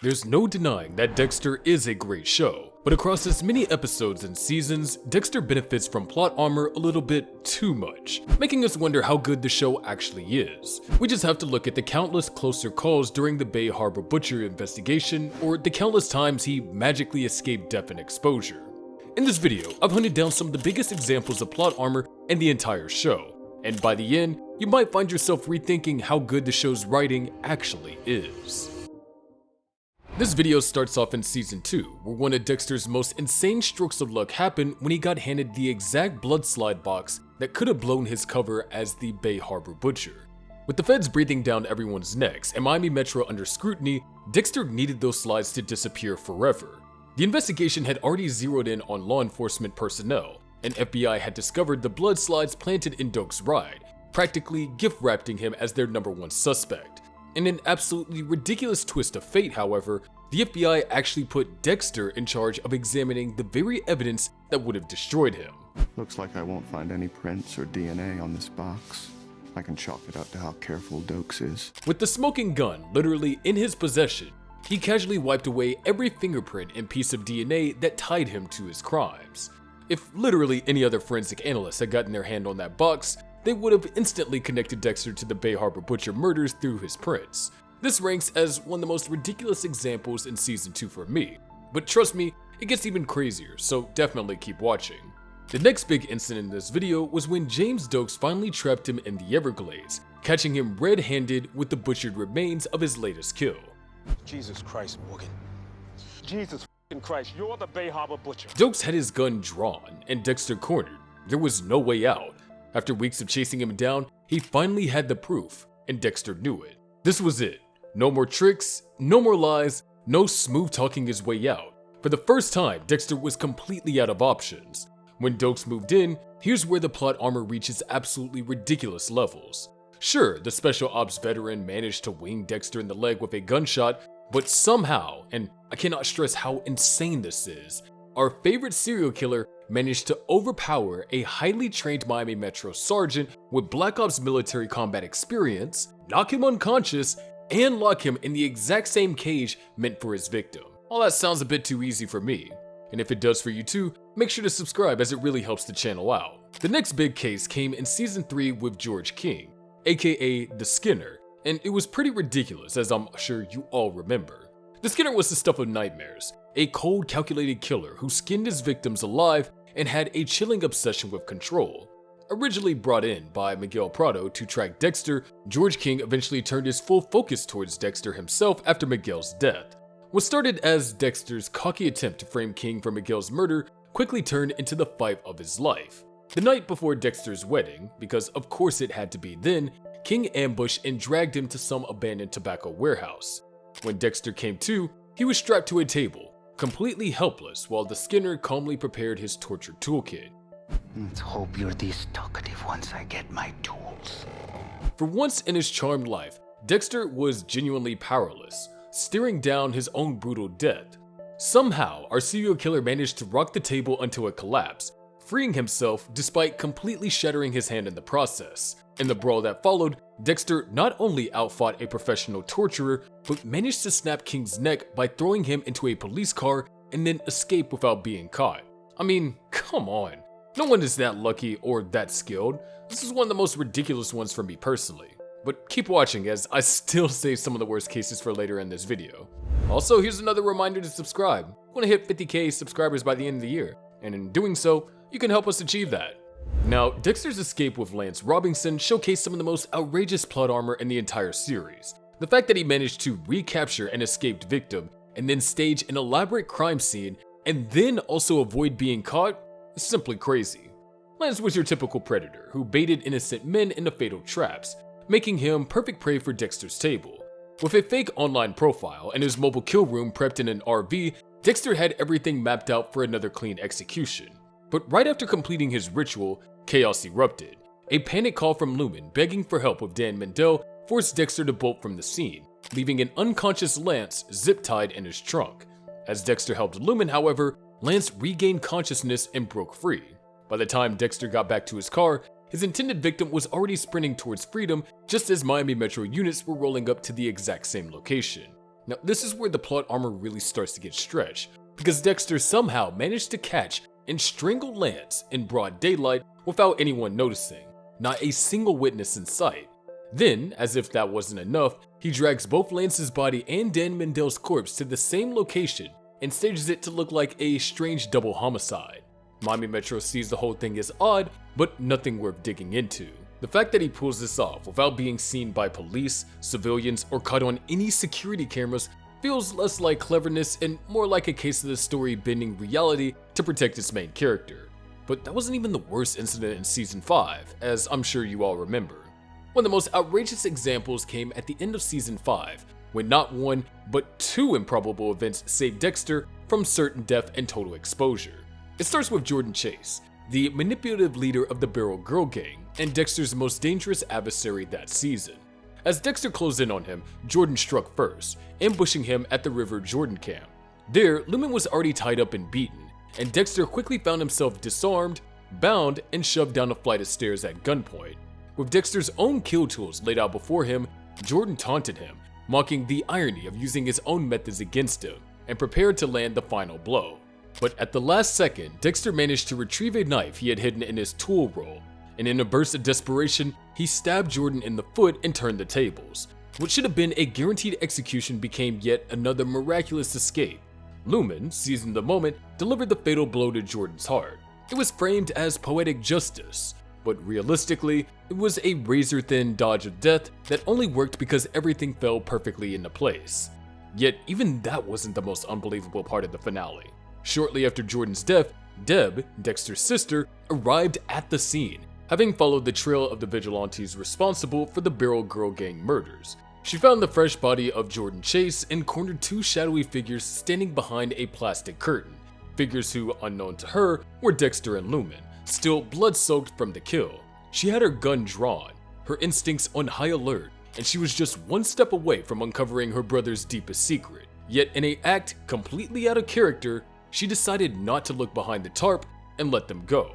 There's no denying that Dexter is a great show, but across its many episodes and seasons, Dexter benefits from plot armor a little bit too much, making us wonder how good the show actually is. We just have to look at the countless closer calls during the Bay Harbor Butcher investigation, or the countless times he magically escaped death and exposure. In this video, I've hunted down some of the biggest examples of plot armor in the entire show, and by the end, you might find yourself rethinking how good the show's writing actually is. This video starts off in Season 2, where one of Dexter's most insane strokes of luck happened when he got handed the exact blood slide box that could have blown his cover as the Bay Harbor Butcher. With the feds breathing down everyone's necks and Miami Metro under scrutiny, Dexter needed those slides to disappear forever. The investigation had already zeroed in on law enforcement personnel, and FBI had discovered the blood slides planted in Doak's ride, practically gift-wrapping him as their #1 suspect. In an absolutely ridiculous twist of fate, however, the FBI actually put Dexter in charge of examining the very evidence that would have destroyed him. Looks like I won't find any prints or DNA on this box. I can chalk it up to how careful Dokes is. With the smoking gun literally in his possession, he casually wiped away every fingerprint and piece of DNA that tied him to his crimes. If literally any other forensic analyst had gotten their hand on that box, they would have instantly connected Dexter to the Bay Harbor Butcher murders through his prints. This ranks as one of the most ridiculous examples in Season 2 for me, but trust me, it gets even crazier, so definitely keep watching. The next big incident in this video was when James Dokes finally trapped him in the Everglades, catching him red-handed with the butchered remains of his latest kill. Jesus Christ, Morgan. Jesus Christ, you're the Bay Harbor Butcher. Dokes had his gun drawn and Dexter cornered. There was no way out. After weeks of chasing him down, he finally had the proof, and Dexter knew it. This was it. No more tricks, no more lies, no smooth talking his way out. For the first time, Dexter was completely out of options. When Dokes moved in, here's where the plot armor reaches absolutely ridiculous levels. Sure, the special ops veteran managed to wing Dexter in the leg with a gunshot, but somehow, and I cannot stress how insane this is, our favorite serial killer managed to overpower a highly trained Miami Metro sergeant with Black Ops military combat experience, knock him unconscious, and lock him in the exact same cage meant for his victim. All that sounds a bit too easy for me, and if it does for you too, make sure to subscribe as it really helps the channel out. The next big case came in Season 3 with George King, aka The Skinner, and it was pretty ridiculous, as I'm sure you all remember. The Skinner was the stuff of nightmares, a cold, calculated killer who skinned his victims alive and had a chilling obsession with control. Originally brought in by Miguel Prado to track Dexter, George King eventually turned his full focus towards Dexter himself after Miguel's death. What started as Dexter's cocky attempt to frame King for Miguel's murder quickly turned into the fight of his life. The night before Dexter's wedding, because of course it had to be then, King ambushed and dragged him to some abandoned tobacco warehouse. When Dexter came to, he was strapped to a table, completely helpless, while the Skinner calmly prepared his torture toolkit. Let's hope you're this talkative once I get my tools. For once in his charmed life, Dexter was genuinely powerless, staring down his own brutal death. Somehow, our serial killer managed to rock the table until it collapsed, freeing himself despite completely shattering his hand in the process. In the brawl that followed, Dexter not only outfought a professional torturer, but managed to snap King's neck by throwing him into a police car and then escape without being caught. I mean, come on. No one is that lucky or that skilled. This is one of the most ridiculous ones for me personally. But keep watching as I still save some of the worst cases for later in this video. Also, here's another reminder to subscribe. I want to hit 50k subscribers by the end of the year, and in doing so, you can help us achieve that. Now, Dexter's Escape with Lance Robinson showcased some of the most outrageous plot armor in the entire series. The fact that he managed to recapture an escaped victim and then stage an elaborate crime scene and then also avoid being caught is simply crazy. Lance was your typical predator who baited innocent men into fatal traps, making him perfect prey for Dexter's table. With a fake online profile and his mobile kill room prepped in an RV, Dexter had everything mapped out for another clean execution. But right after completing his ritual, chaos erupted. A panic call from Lumen begging for help with Dan Mendel forced Dexter to bolt from the scene, leaving an unconscious Lance zip-tied in his trunk. As Dexter helped Lumen, however, Lance regained consciousness and broke free. By the time Dexter got back to his car, his intended victim was already sprinting towards freedom just as Miami Metro units were rolling up to the exact same location. Now, this is where the plot armor really starts to get stretched, because Dexter somehow managed to catch and strangle Lance in broad daylight without anyone noticing, not a single witness in sight. Then, as if that wasn't enough, he drags both Lance's body and Dan Mandel's corpse to the same location and stages it to look like a strange double homicide. Miami Metro sees the whole thing as odd, but nothing worth digging into. The fact that he pulls this off without being seen by police, civilians, or caught on any security cameras feels less like cleverness and more like a case of the story bending reality to protect its main character. But that wasn't even the worst incident in Season 5, as I'm sure you all remember. One of the most outrageous examples came at the end of Season 5, when not one, but two improbable events saved Dexter from certain death and total exposure. It starts with Jordan Chase, the manipulative leader of the Barrel Girl Gang, and Dexter's most dangerous adversary that season. As Dexter closed in on him, Jordan struck first, ambushing him at the River Jordan camp. There, Lumen was already tied up and beaten, and Dexter quickly found himself disarmed, bound, and shoved down a flight of stairs at gunpoint. With Dexter's own kill tools laid out before him, Jordan taunted him, mocking the irony of using his own methods against him, and prepared to land the final blow. But at the last second, Dexter managed to retrieve a knife he had hidden in his tool roll, and in a burst of desperation, he stabbed Jordan in the foot and turned the tables. What should have been a guaranteed execution became yet another miraculous escape. Lumen, seizing the moment, delivered the fatal blow to Jordan's heart. It was framed as poetic justice, but realistically, it was a razor-thin dodge of death that only worked because everything fell perfectly into place. Yet even that wasn't the most unbelievable part of the finale. Shortly after Jordan's death, Deb, Dexter's sister, arrived at the scene, having followed the trail of the vigilantes responsible for the Barrel Girl Gang murders. She found the fresh body of Jordan Chase and cornered two shadowy figures standing behind a plastic curtain. Figures who, unknown to her, were Dexter and Lumen, still blood-soaked from the kill. She had her gun drawn, her instincts on high alert, and she was just one step away from uncovering her brother's deepest secret. Yet in an act completely out of character, she decided not to look behind the tarp and let them go.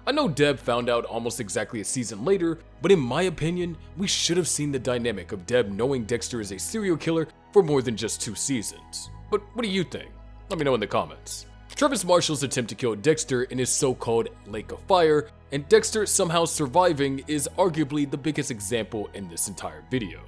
I know Deb found out almost exactly a season later, but in my opinion, we should have seen the dynamic of Deb knowing Dexter is a serial killer for more than just 2 seasons. But what do you think? Let me know in the comments. Travis Marshall's attempt to kill Dexter in his so-called Lake of Fire, and Dexter somehow surviving, is arguably the biggest example in this entire video.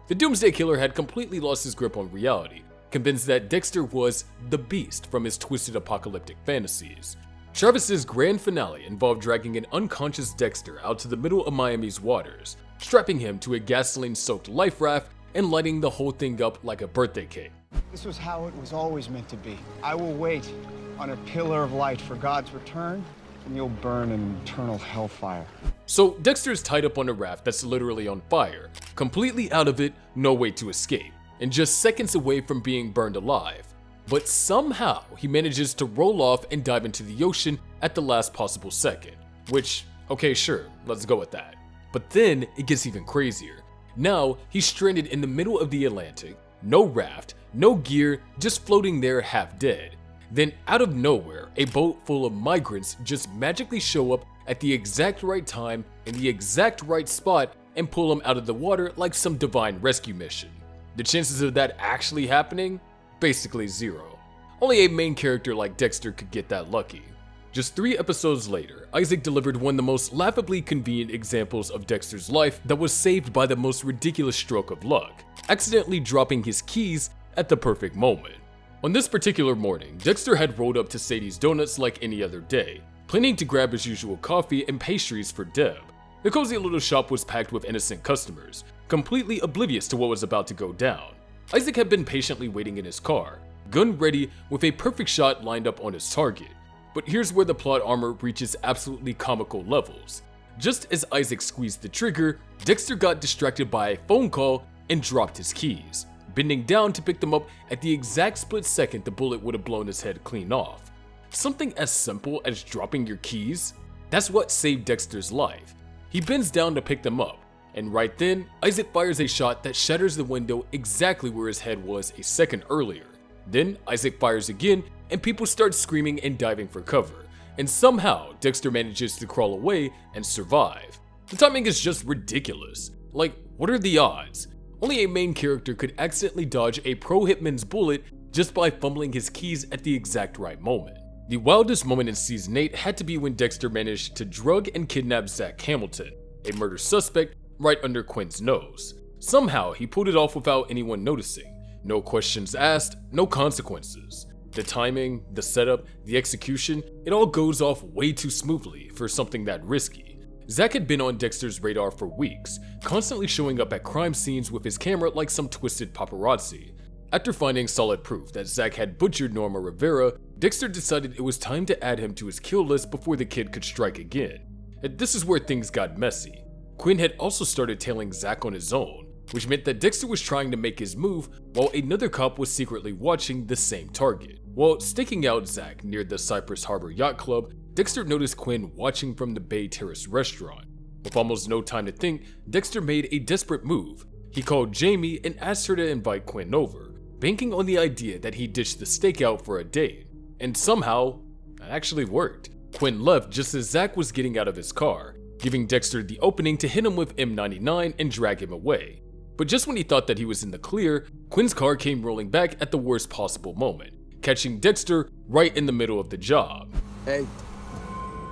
The Doomsday Killer had completely lost his grip on reality, convinced that Dexter was the beast from his twisted apocalyptic fantasies. Travis's grand finale involved dragging an unconscious Dexter out to the middle of Miami's waters, strapping him to a gasoline-soaked life raft, and lighting the whole thing up like a birthday cake. This was how it was always meant to be. I will wait on a pillar of light for God's return, and you'll burn in eternal hellfire. So Dexter's tied up on a raft that's literally on fire, completely out of it, no way to escape, and just seconds away from being burned alive. But somehow he manages to roll off and dive into the ocean at the last possible second, which, okay, sure, let's go with that. But then it gets even crazier. Now he's stranded in the middle of the Atlantic, no raft, no gear, just floating there half dead. Then out of nowhere, a boat full of migrants just magically show up at the exact right time in the exact right spot and pull him out of the water like some divine rescue mission. The chances of that actually happening? Basically zero. Only a main character like Dexter could get that lucky. Just 3 episodes later, Isaac delivered one of the most laughably convenient examples of Dexter's life that was saved by the most ridiculous stroke of luck, accidentally dropping his keys at the perfect moment. On this particular morning, Dexter had rolled up to Sadie's Donuts like any other day, planning to grab his usual coffee and pastries for Deb. The cozy little shop was packed with innocent customers, completely oblivious to what was about to go down. Isaac had been patiently waiting in his car, gun ready with a perfect shot lined up on his target. But here's where the plot armor reaches absolutely comical levels. Just as Isaac squeezed the trigger, Dexter got distracted by a phone call and dropped his keys, bending down to pick them up at the exact split second the bullet would have blown his head clean off. Something as simple as dropping your keys? That's what saved Dexter's life. He bends down to pick them up, and right then, Isaac fires a shot that shatters the window exactly where his head was a second earlier. Then Isaac fires again, and people start screaming and diving for cover, and somehow Dexter manages to crawl away and survive. The timing is just ridiculous. Like, what are the odds? Only a main character could accidentally dodge a pro hitman's bullet just by fumbling his keys at the exact right moment. The wildest moment in Season 8 had to be when Dexter managed to drug and kidnap Zach Hamilton, a murder suspect, right under Quinn's nose. Somehow, he pulled it off without anyone noticing. No questions asked, no consequences. The timing, the setup, the execution, it all goes off way too smoothly for something that risky. Zach had been on Dexter's radar for weeks, constantly showing up at crime scenes with his camera like some twisted paparazzi. After finding solid proof that Zach had butchered Norma Rivera, Dexter decided it was time to add him to his kill list before the kid could strike again. And this is where things got messy. Quinn had also started tailing Zach on his own, which meant that Dexter was trying to make his move while another cop was secretly watching the same target. While staking out Zach near the Cypress Harbor Yacht Club, Dexter noticed Quinn watching from the Bay Terrace restaurant. With almost no time to think, Dexter made a desperate move. He called Jamie and asked her to invite Quinn over, banking on the idea that he ditched the stakeout for a date. And somehow, that actually worked. Quinn left just as Zach was getting out of his car, giving Dexter the opening to hit him with M99 and drag him away. But just when he thought that he was in the clear, Quinn's car came rolling back at the worst possible moment, catching Dexter right in the middle of the job. Hey,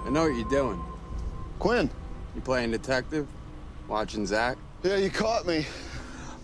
I know what you're doing. Quinn. You playing detective? Watching Zach? Yeah, you caught me.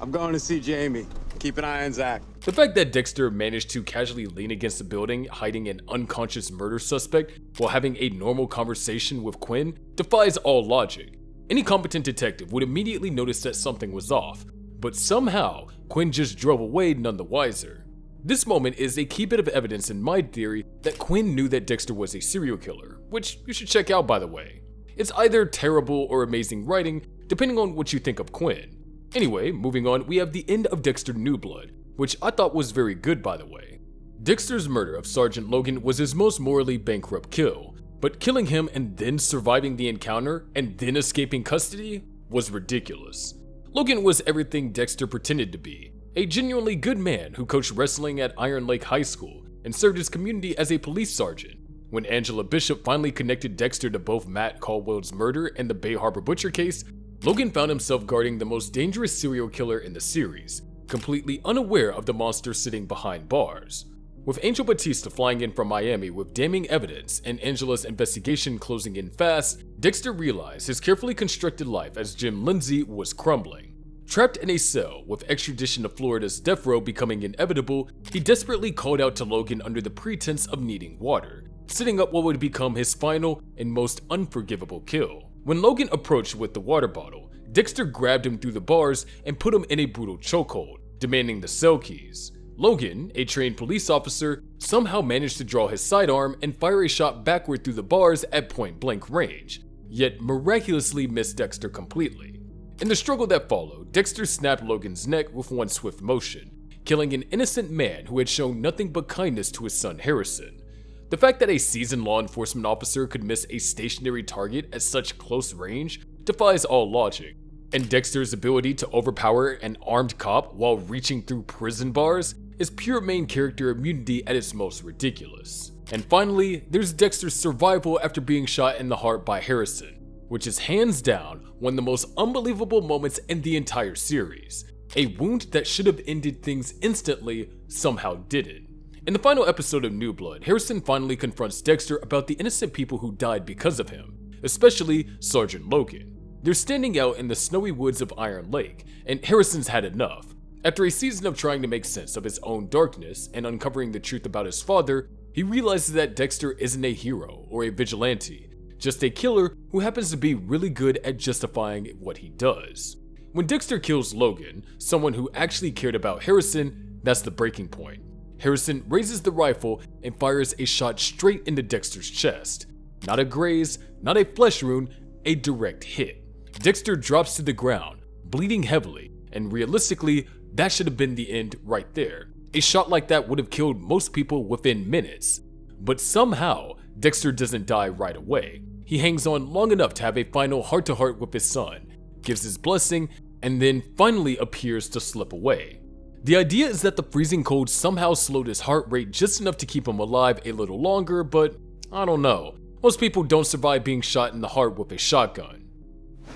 I'm going to see Jamie. Keep an eye on Zach. The fact that Dexter managed to casually lean against a building hiding an unconscious murder suspect while having a normal conversation with Quinn defies all logic. Any competent detective would immediately notice that something was off, but somehow Quinn just drove away none the wiser. This moment is a key bit of evidence in my theory that Quinn knew that Dexter was a serial killer, which you should check out by the way. It's either terrible or amazing writing, depending on what you think of Quinn. Anyway, moving on, we have the end of Dexter New Blood, which I thought was very good by the way. Dexter's murder of Sergeant Logan was his most morally bankrupt kill, but killing him and then surviving the encounter and then escaping custody was ridiculous. Logan was everything Dexter pretended to be, a genuinely good man who coached wrestling at Iron Lake High School and served his community as a police sergeant. When Angela Bishop finally connected Dexter to both Matt Caldwell's murder and the Bay Harbor Butcher case, Logan found himself guarding the most dangerous serial killer in the series, completely unaware of the monster sitting behind bars. With Angel Batista flying in from Miami with damning evidence and Angela's investigation closing in fast, Dexter realized his carefully constructed life as Jim Lindsay was crumbling. Trapped in a cell with extradition to Florida's death row becoming inevitable, he desperately called out to Logan under the pretense of needing water, setting up what would become his final and most unforgivable kill. When Logan approached with the water bottle, Dexter grabbed him through the bars and put him in a brutal chokehold, demanding the cell keys. Logan, a trained police officer, somehow managed to draw his sidearm and fire a shot backward through the bars at point-blank range, yet miraculously missed Dexter completely. In the struggle that followed, Dexter snapped Logan's neck with one swift motion, killing an innocent man who had shown nothing but kindness to his son Harrison. The fact that a seasoned law enforcement officer could miss a stationary target at such close range defies all logic, and Dexter's ability to overpower an armed cop while reaching through prison bars is pure main character immunity at its most ridiculous. And finally, there's Dexter's survival after being shot in the heart by Harrison, which is hands down one of the most unbelievable moments in the entire series. A wound that should have ended things instantly somehow didn't. In the final episode of New Blood, Harrison finally confronts Dexter about the innocent people who died because of him, especially Sergeant Logan. They're standing out in the snowy woods of Iron Lake, and Harrison's had enough. After a season of trying to make sense of his own darkness and uncovering the truth about his father, he realizes that Dexter isn't a hero or a vigilante, just a killer who happens to be really good at justifying what he does. When Dexter kills Logan, someone who actually cared about Harrison, that's the breaking point. Harrison raises the rifle and fires a shot straight into Dexter's chest. Not a graze, not a flesh wound, a direct hit. Dexter drops to the ground, bleeding heavily, and realistically, that should have been the end right there. A shot like that would have killed most people within minutes. But somehow, Dexter doesn't die right away. He hangs on long enough to have a final heart-to-heart with his son, gives his blessing, and then finally appears to slip away. The idea is that the freezing cold somehow slowed his heart rate just enough to keep him alive a little longer, but I don't know. Most people don't survive being shot in the heart with a shotgun.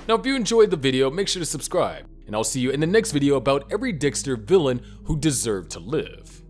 Now if you enjoyed the video, make sure to subscribe. and I'll see you in the next video about every Dexter villain who deserved to live.